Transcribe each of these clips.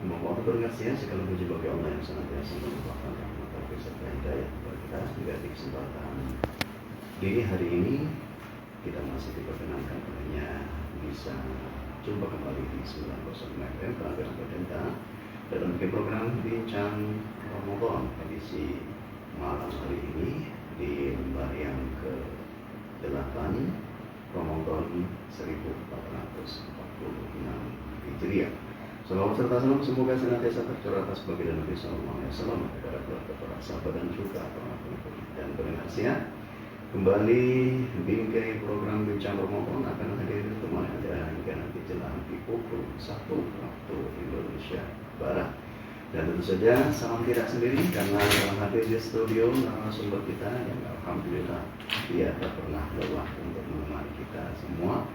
Memohon berkasihan segala puji bagi Allah yang senantiasa melimpahkan rahmat taufik serta hidayah kepada kita hingga di kesempatan dini hari ini kita masih diperkenankan olehnya bisa jumpa kembali di 90 FM Pelabuhan Badenta dalam program Bincang Ramadan edisi malam hari ini di lembar yang ke-8 Ramadan 1446 Hijriah. Salawat serta salam semoga senantiasa tercurah atas baginda Nabi Sallallahu Alaihi Wasallam kepada keluarga, para sahabat dan juga para pengikut dan pendengar siang. Kembali bingkai program Bincang Ramadan akan hadir teman Anda hingga nanti jelang di pukul 1 waktu Indonesia Barat. Dan tentu saja salam tidak sendiri karena dalam hadir di studio narasumber kita yang alhamdulillah dia tak pernah lelah untuk menemani kita semua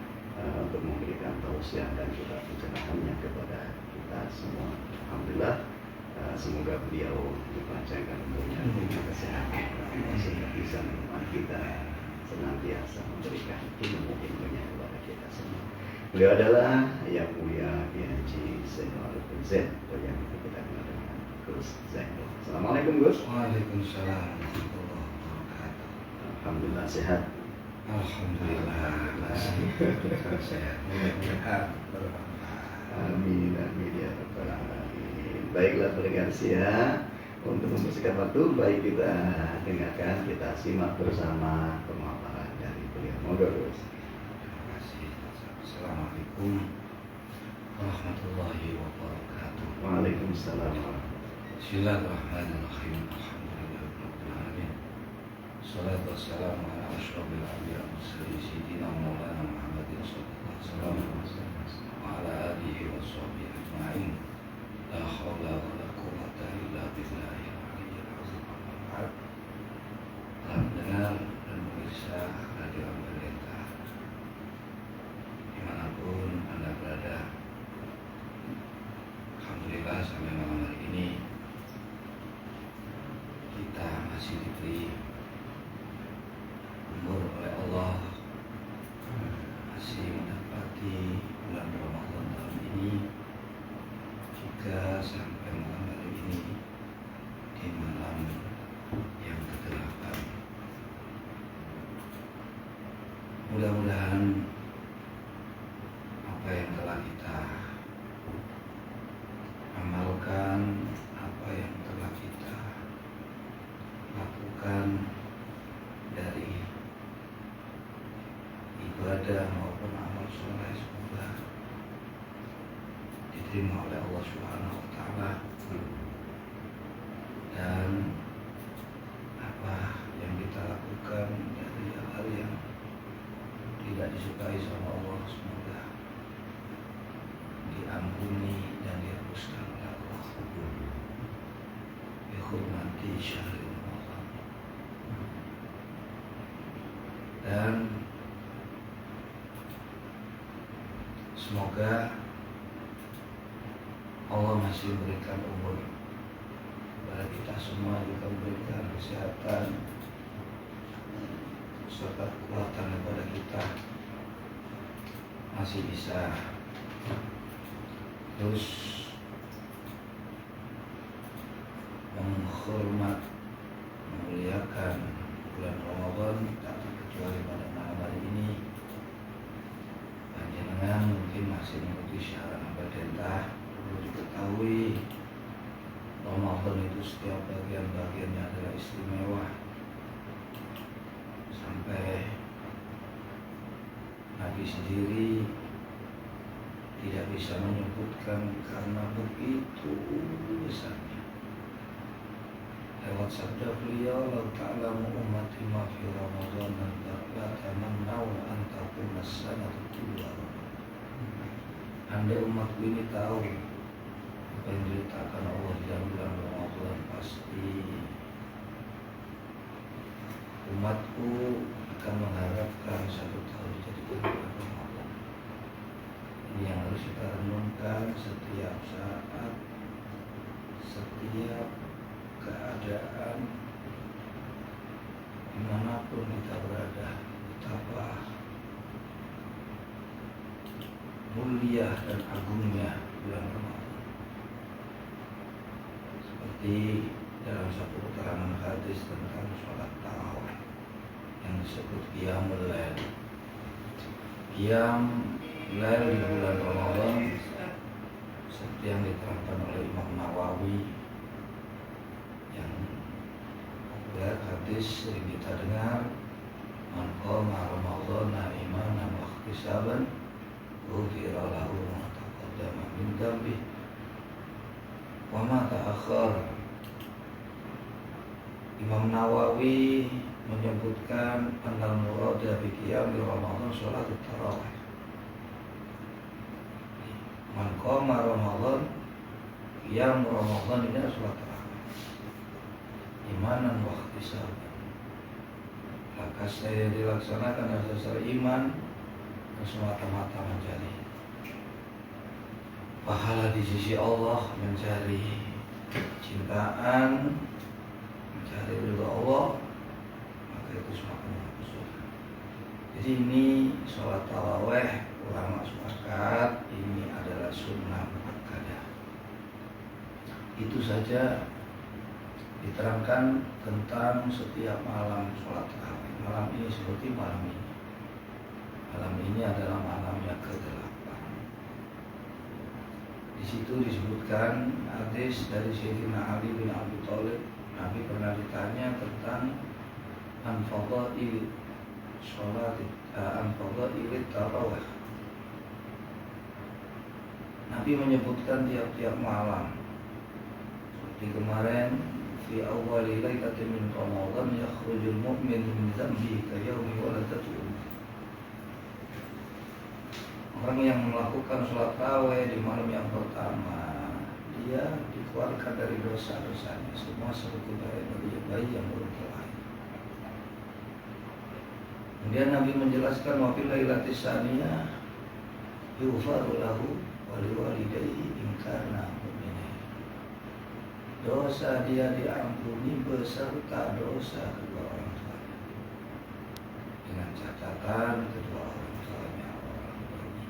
untuk memberikan tausiah dan juga pencerahannya kepada kita semua. Alhamdulillah, semoga beliau dipanjangkan umurnya dengan kesehatan sehingga bisa menemani kita senantiasa memberikan ilmu-ilmunya kepada kita semua. Beliau adalah Yang Mulia Kiai Haji Zainul Arifin Z atau yang kita kenal dengan Gus Zainul. Assalamualaikum Gus. Waalaikumsalam warahmatullahi wabarakatuh. Alhamdulillah sehat. Alhamdulillah sehat. Amin amin ya rabbal alamin. Baiklah pendengar sia, untuk membersihkan waktu baik kita dengarkan, kita simak bersama pemaparan dari beliau. Monggo Gus. Terima kasih. Assalamualaikum warahmatullahi wabarakatuh. Waalaikumsalam. Bismillahirrahmanirrahim. Alhamdulillahirabbil alamin. Salatu wassalamu ala asyrofil anbiya'i wal mursalin sayyidina Maulana Muhammadin sallallahu alaihi wasallam wa ala alihi washabbihi ajma'in. La haula wa la quwwata illa billahil aliyyil azim. Telah mendengar dan pemirsa Radio Badenta dimanapun Anda berada, alhamdulillah sampai malam hari ini kita masih diberi umur oleh Allah, masih mendapati bulan Ramadan tahun ini juga sampai malam hari ini di malam yang ke-8. Mudah-mudahan apa yang telah kita amalkan, apa yang telah kita lakukan dari ibadah maupun amal soleh semoga diterima oleh Allah Subhanahu wa Ta'ala, dan apa yang kita lakukan dari hal yang tidak disukai sama Allah semoga diampuni dan dihapuskan oleh Allah bi hurmati syahril Ramadan. Dan semoga Allah masih memberikan umur kepada kita semua, juga memberikan kesehatan serta kekuatan kepada kita, masih bisa terus menghormat, memuliakan bulan Ramadan, tak terkecuali pada malam hari ini. Panjenengan mungkin masih mengikuti siaran Badenta, perlu diketahui Ramadan itu setiap bagian-bagiannya adalah istimewa, sampai Nabi sendiri tidak bisa menyebutkan karena begitu besarnya. Lewat sabda beliau, "Lau ta'lamu ummati ma fi Ramadan la tamannau an takuna as-sanatu kulluha." Andai umatku ini tahu apa yang diletakkan Allah di dalam bulan Ramadan, pasti umatku akan mengharapkan satu tahun dijadikan bulan Ramadan. Ini yang harus kita renungkan setiap saat, setiap keadaan, dimanapun kita berada. Betapa mulia dan agungnya bulan Ramadan. Seperti dalam satu keterangan hadis tentang sholat tarawih yang disebut qiyamul lail. Qiyam lail di bulan Ramadan seperti yang diterangkan oleh Imam Nawawi, yang populer hadis sering kita dengar, man qama ramadhana imanan wa ihtisaban ghufira lahu ma taqaddama min dhanbihi wa ma ta'akhkhara. Imam Nawawi menyebutkan annal murada bi qiyam Ramadan salat tarawih. Man qama Ramadan, qiyam Ramadan ini adalah salat tarawih. Imanan wa ihtisaban. Maka saya dilaksanakan atas dasar iman dan semata-mata mencari pahala di sisi Allah, mencari cintaan, mencari ridha Allah, maka itu semakin bagus. Jadi ini sholat tarawih, ulama sepakat ini adalah sunnah muakkadah. Itu saja diterangkan tentang setiap malam sholat tarawih. Malam ini seperti malam ini. Malam ini adalah malam yang ke-8. Di situ disebutkan hadis dari Sayyidina Ali bin Abi Thalib. Nabi pernah ditanya tentang an-fadhail sholat, an-fadhail tarawih. Nabi menyebutkan tiap-tiap malam. Seperti kemarin, fi awwali lailatin min Ramadan yakhrujul mu'min min dhanbihi ka yaumi waladatu ummuh. Orang yang melakukan sholat tarawih di malam yang pertama, dia dikeluarkan dari dosa-dosanya semua seperti bayi yang baru terlahir. Kemudian Nabi menjelaskan wa fil lailati tsaniyah yughfaru lahu wa liwalidayhi in kana mu'minin. Dosa dia diampuni beserta dosa kedua orang tuanya, dengan catatan kedua orang tuanya orang beriman.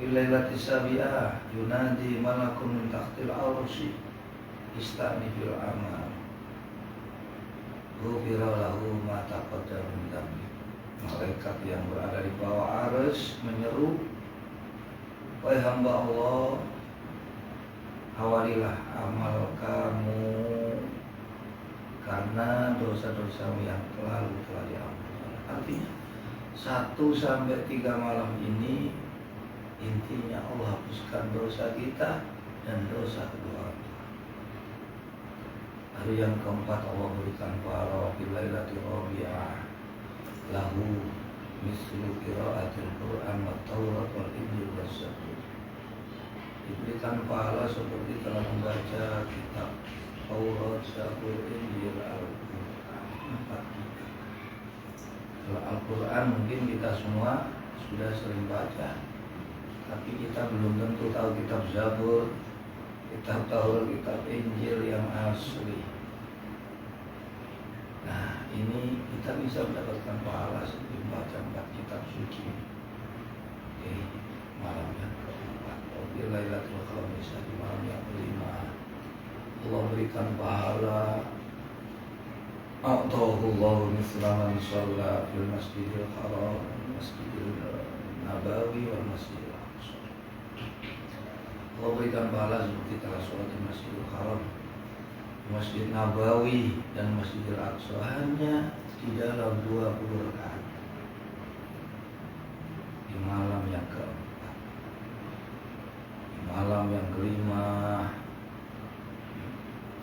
Fil lailati sabi'ah yunadi malakun min tahtil arsy istanifil amal ghufira lahu ma taqaddama min dhanbi. Malaikat yang berada di bawah arsy menyeru, wahai hamba Allah, awalilah amal kamu karena dosa-dosamu yang lalu telah diampuni. Artinya 1 sampai 3 malam ini intinya Allah hapuskan dosa kita dan dosa kedua orang tua. Hari yang keempat Allah berikan pahala fil lailati rabi'ah lahu mislu qiraatil Qur'an wa Taurat wal Injil was Zabur. Diberikan pahala seperti telah membaca kitab Taurat, Zabur, Injil, Al-Quran. 4 kitab. Kalau Al-Quran mungkin kita semua sudah sering baca, tapi kita belum tentu tahu kitab Zabur, kitab Taurat, kitab Injil yang asli. Nah, ini kita bisa mendapatkan pahala seperti membaca 4 kitab suci di malam yang keempat. Di Lailatul Qadar di malam yang kelima, Allah berikan pahala. A'tahullahu mislaman shalla fil masjidil haram, masjidil nabawi wal masjidil aqsa. Allah berikan pahala seperti telah sholat di Masjidil Haram, Masjid Nabawi dan Masjidil Aqsa hanya di dalam 20 rakaat di malam yang keempat. Di malam yang kelima,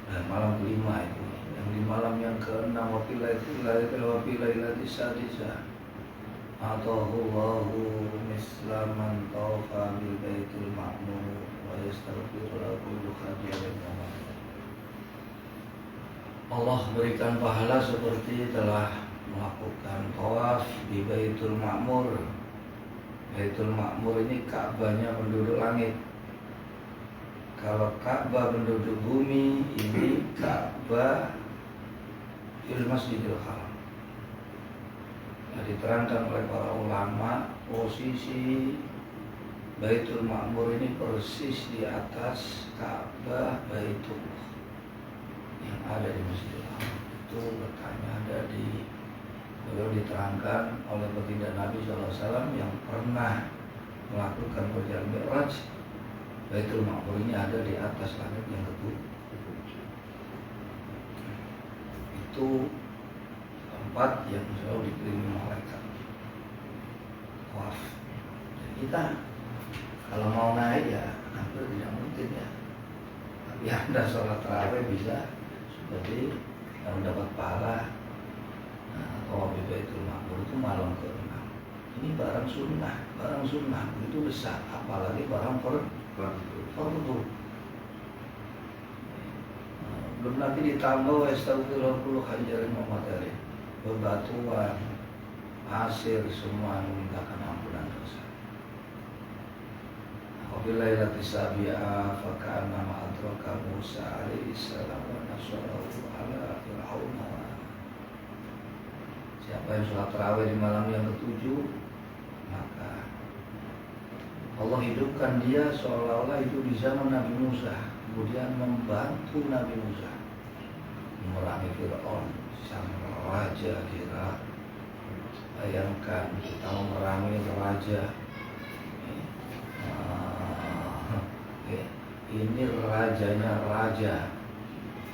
dan malam kelima itu, yang di malam yang keenam wafilailati sadisah atahullahu mislaman tawfa bil baitul ma'mur wa yastaghfiru lahu khadirin. Allah berikan pahala seperti telah melakukan tawaf di Baitul Ma'mur. Baitul Ma'mur ini Ka'bahnya penduduk langit. Kalau Ka'bah penduduk bumi, ini Ka'bah fil Masjidil Haram. diterangkan oleh para ulama, posisi Baitul Ma'mur ini persis di atas Ka'bah Baitullah yang ada di Masjidil Haram. Itu letaknya ada di, beliau diterangkan oleh baginda Nabi SAW yang pernah melakukan perjalanan Mi'raj. Baitul Ma'mur ini ada di atas langit yang ketujuh. Itu tempat yang selalu dikelilingi malaikat. Waf. Dan kita kalau mau naik ya hampir tidak mungkin ya. Tapi Anda sholat tarawih bisa seperti yang mendapat pahala. Tawaf di Baitul Ma'mur itu malam ke-6. Ini barang sunnah itu besar, apalagi barang fardu. Belum lagi ditambah astagfirullah hajarin materi, bebatuan, pasir, semua memintakan ampunan dosa. Apabila ilati sabi'a faka'anna ma'adraka Musa alaihi salam wa nasarahu ala fir'aun. Siapa yang sholat tarawih di malam yang ke-7, maka Allah hidupkan dia seolah-olah itu di zaman Nabi Musa, kemudian membantu Nabi Musa memerangi Fir'aun, sang raja Irak. Bayangkan kita memerangi raja, ini rajanya raja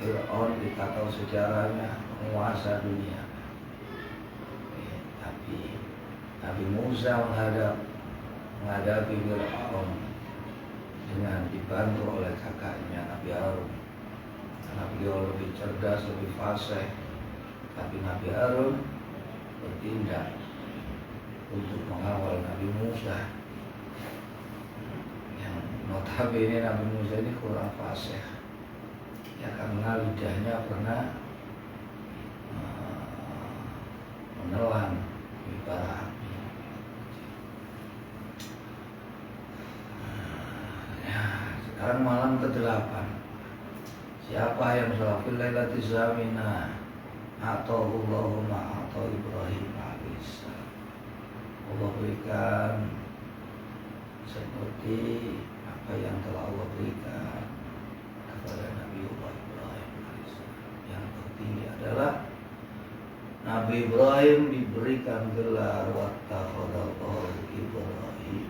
Fir'aun, kita tahu sejarahnya penguasa dunia. Tapi Nabi Musa menghadapi Fir'aun dengan dibantu oleh kakaknya Nabi Harun. Karena beliau lebih cerdas, lebih fasih. Tapi Nabi Harun bertindak untuk mengawal Nabi Musa. Yang notabene Nabi Musa ini kurang fasih. Ya karena lidahnya pernah menelan bara api. Sekarang malam ke-8. Siapa yang sholat fil lailati zamina atau Allahumma atau Ibrahim alaihissalam, Allah berikan seperti apa yang telah Allah berikan kepada Nabi Ibrahim alaihissalam. Yang tertinggi adalah Nabi Ibrahim diberikan gelar wattakhadallahu Ibrahim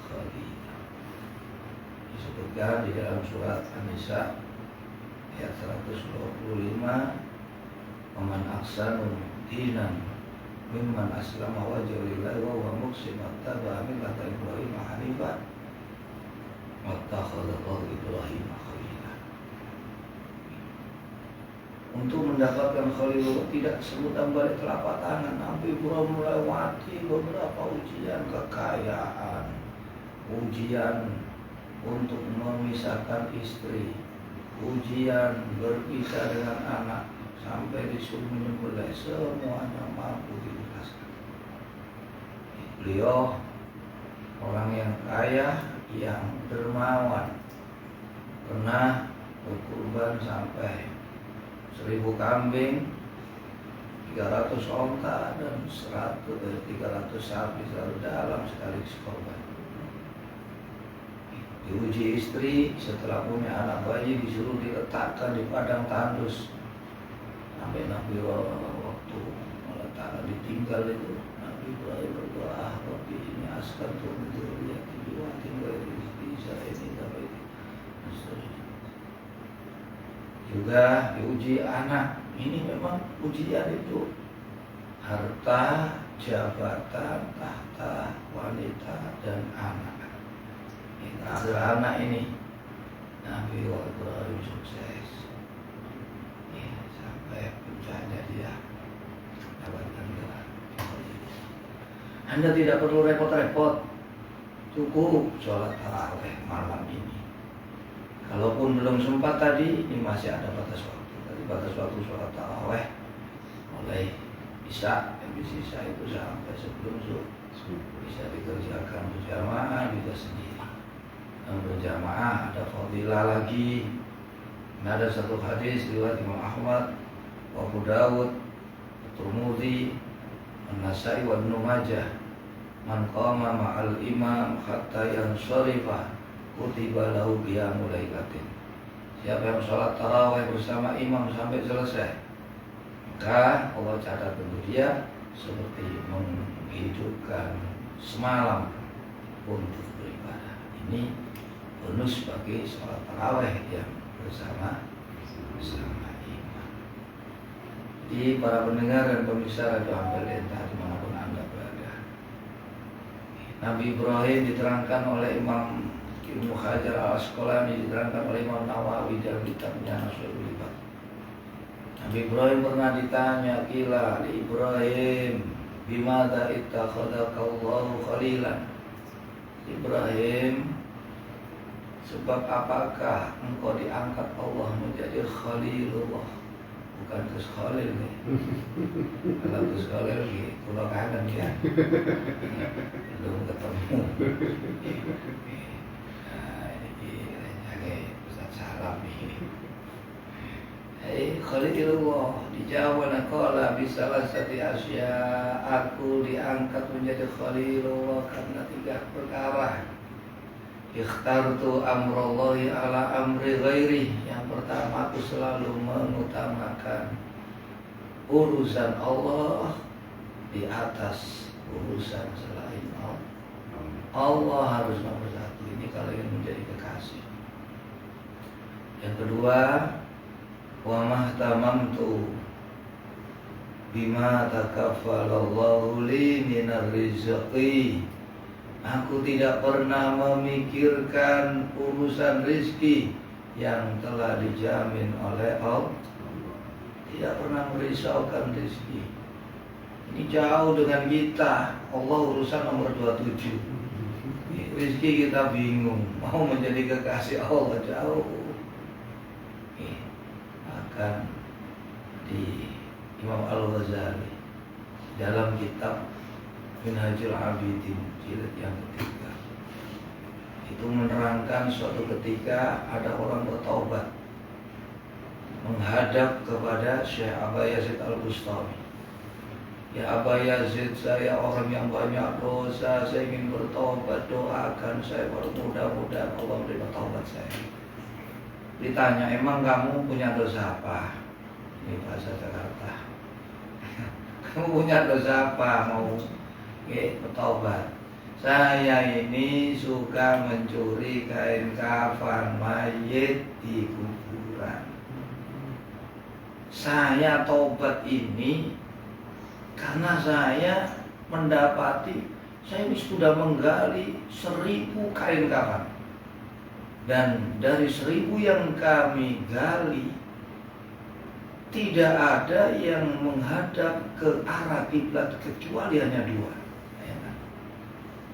khalila. Disebutkan di dalam surat An-Nisa ayat 125, "Waman ahsanu dinan mimman aslama wajhahu lillahi wa huwa muhsin wattaba'a millata Ibrahim hanifan wattakhadallahu Ibrahim khalila." Untuk mendapatkan Khalilullah tidak semudah balik telapak tangan. Nabi Ibrahim melewati beberapa ujian kekayaan, ujian untuk memisahkan istri, ujian berpisah dengan anak, sampai disuruh menyembelih, semuanya mampu diikhlaskan. Beliau orang yang kaya, yang dermawan, pernah berkurban sampai 1000 kambing, 300 onta dan 300 sapi selalu dalam sekali korban. Diuji istri, setelah punya anak bayi disuruh diletakkan di padang tandus. Sampai Nabi waktu meletakkan ditinggal itu, Nabi Ibrahim berdoa, "Rabbi ini askan tuh lihat jiwa tinggal di saya ini sampai ini." Juga diuji anak. Ini memang ujian itu. Harta, jabatan, tahta, wanita, dan anak. Ada anak ini, Nabi Ibrahim sukses. Sampai puncaknya dia dapatkan gelar. Anda tidak perlu repot-repot, cukup sholat tarawih malam ini. Kalaupun belum sempat tadi, ini masih ada batas waktu. Tadi batas waktu sholat tarawih mulai Isya, habis Isya itu sampai sebelum zuhur. Bisa dikerjakan berjamaah juga sendiri. Yang berjamaah ada fadilah lagi. Ada satu hadis riwayat Imam Ahmad, Abu Dawud, Tirmidzi, An-Nasai wa Ibnu Majah, man qama ma'al imam hatta yansarifa kutiba lahu qiyamul lailatin. Siapa yang sholat tarawih bersama imam sampai selesai, maka Allah catat untuk dia seperti menghidupkan semalam untuk beribadah. Ini bonus bagi sholat tarawih yang bersama imam. Jadi para pendengar dan pemirsa Radio Ampel entah dimanapun Anda berada, Nabi Ibrahim diterangkan oleh Imam Ibnu Hajar Al-Asqalani, diterangkan oleh Imam Nawawi dalam kitabnya Nasrul Ibad. Nabi Ibrahim pernah ditanya, kila li Ibrahim bimada ittakhadakallahu khalilan. Ibrahim, sebab apakah engkau diangkat Allah menjadi Khalilullah? Bukan Gus Khalil nih. Kalau Gus Khalil nih, pulau kangen ya. Belum ketemu. Nah, ini Ustaz Salam nih. Khalilullah dijawab naqala bisalah sati asya, aku diangkat menjadi Khalilullah karena 3 perkara. Ikhtartu amrallahi ala amri ghairi. Yang pertama, aku selalu mengutamakan urusan Allah di atas urusan selain Allah. Allah harus nomor 1. Ini kalau ingin menjadi kekasih. Yang kedua, wa mahtamamtu bima takaffalallahu li minar rizqi. Aku tidak pernah memikirkan urusan rizki yang telah dijamin oleh Allah. Tidak pernah merisaukan rizki. Ini jauh dengan kita. Allah urusan nomor 27. Rizki kita bingung. Mau menjadi kekasih Allah jauh. Akan di Imam Al-Ghazali dalam kitab Minhajul Abidin jilid yang ketiga itu menerangkan suatu ketika ada orang bertaubat menghadap kepada Syekh Aba Yazid Al-Bustami. Ya Aba Yazid, saya orang yang banyak dosa, saya ingin bertaubat, doakan saya mudah-mudahan Allah menerima taubat saya. Ditanya, emang kamu punya dosa apa? Ini bahasa Jakarta. Kamu punya dosa apa mau bertaubat? Saya ini suka mencuri kain kafan mayit di kuburan. Saya taubat ini karena saya mendapati saya ini sudah menggali 1000 kain kafan. Dan dari 1000 yang kami gali, tidak ada yang menghadap ke arah kiblat kecuali hanya 2.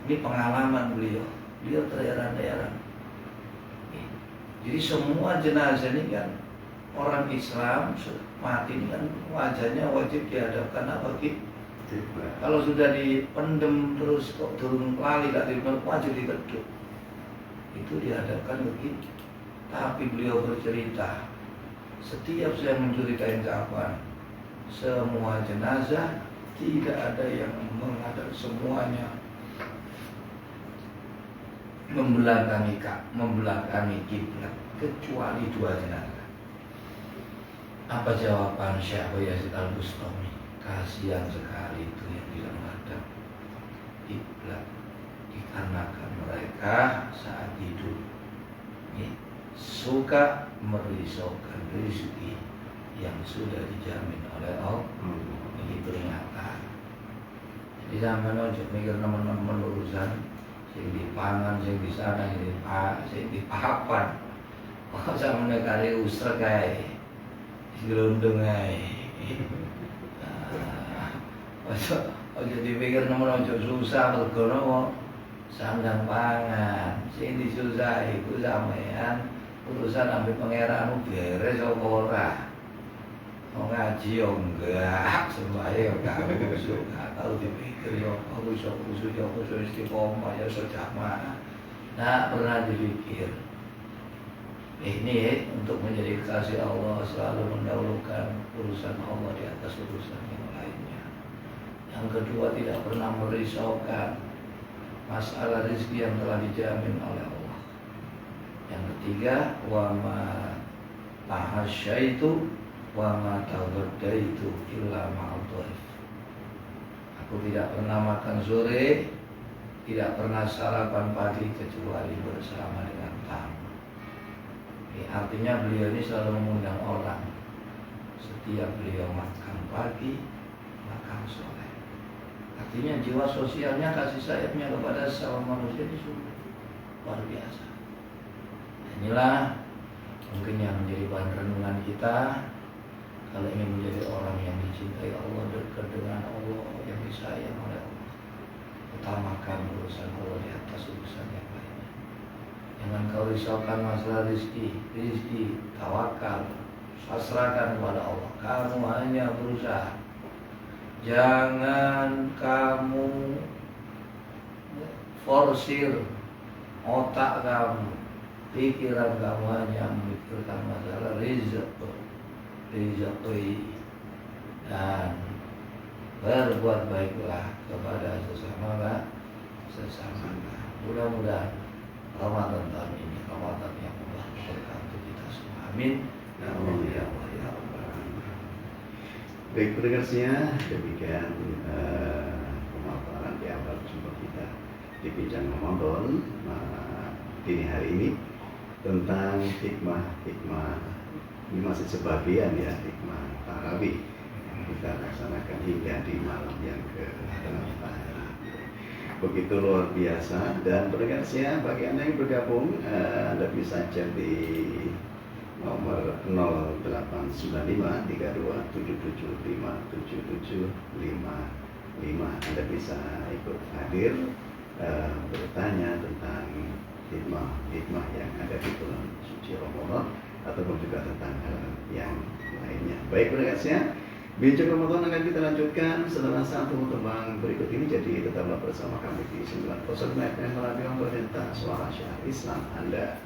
Ini pengalaman beliau terheran-heran. Jadi semua jenazah ini kan orang Islam mati ini kan wajahnya wajib dihadapkan apa gitu. Kalau sudah dipendem terus kok turun lali gak dipendem, wajib dikeduk. Itu dihadapkan begitu. Tapi beliau bercerita, setiap saya mencuri kain kafan, semua jenazah tidak ada yang menghadap, semuanya membelakangi kiblat kecuali 2 jenazah. Apa jawaban Syekh Abu Yazid Al-Bustami? Kasihan sekali itu yang tidak menghadap kiblat, dikarenakan mereka saat hidup suka merisaukan rezeki yang sudah dijamin oleh Allah. Ini peringatan. Jadi zaman ojo mikir teman-teman urusan sing dipangan, sing di sana, sing di papan. Kok sampeyan kare usrek kae. Gelundung ae. Ojo dipikir nemen ojo susah mergo napa sandang pangan. Sing disusah iku sampean urusan ambil pangeran beres apa ora. Mau ngaji yo enggak, sembahyang enggak khusyuk, enggak tahu dipikir yo khusyuk istiqomah ya sejamaah. Nah, pernah dipikir. Ini untuk menjadi kekasih Allah selalu mendahulukan urusan Allah di atas urusan yang lainnya. Yang Yang kedua, tidak pernah merisaukan masalah rezeki yang telah dijamin oleh Allah. Yang ketiga, wa ma tahasyaitu wa ma tawaddaitu illa ma'adhaif. Aku tidak pernah makan sore, tidak pernah sarapan pagi kecuali bersama dengan tamu. Ini artinya beliau ini selalu mengundang orang. Setiap beliau makan pagi, makan sore. Artinya jiwa sosialnya, kasih sayapnya kepada sesama manusia ini sungguh luar biasa. Inilah mungkin yang menjadi bahan renungan kita. Kalau ingin menjadi orang yang dicintai Allah, dekat dengan Allah, yang disayang oleh Allah, utamakan urusan Allah di atas urusan yang lainnya. Jangan kau risaukan masalah rizki, tawakal, pasrahkan kepada Allah. Kamu hanya berusaha. Jangan kamu forsir otak kamu, pikiran kamu hanya memikirkan masalah rezeki, dan berbuat baiklah kepada sesama. Mudah-mudahan Ramadan tahun ini Ramadan yang berkah untuk kita semua. Amin. Amin ya Allah ya Rabbal. Baik pendengarnya, demikian pemaparan di awal jumpa kita di Bincang Ramadan dini hari ini tentang hikmah ini masih sebagian ya, hikmah tarawih yang kita laksanakan hingga di malam yang ke-8. Begitu luar biasa. Dan pendengarnya, bagi Anda yang bergabung, Anda bisa chat di nomor 0852-32775775. Anda bisa ikut hadir bertanya tentang hikmah yang ada di bulan suci Ramadan ataupun juga tentang hal yang lainnya. Baik pendengarnya, Bincang Ramadan akan kita lanjutkan setelah satu tembang berikut ini. Jadi tetaplah bersama kami di 90.9 FM Radio Pemerintah Suara Syiar Islam Anda.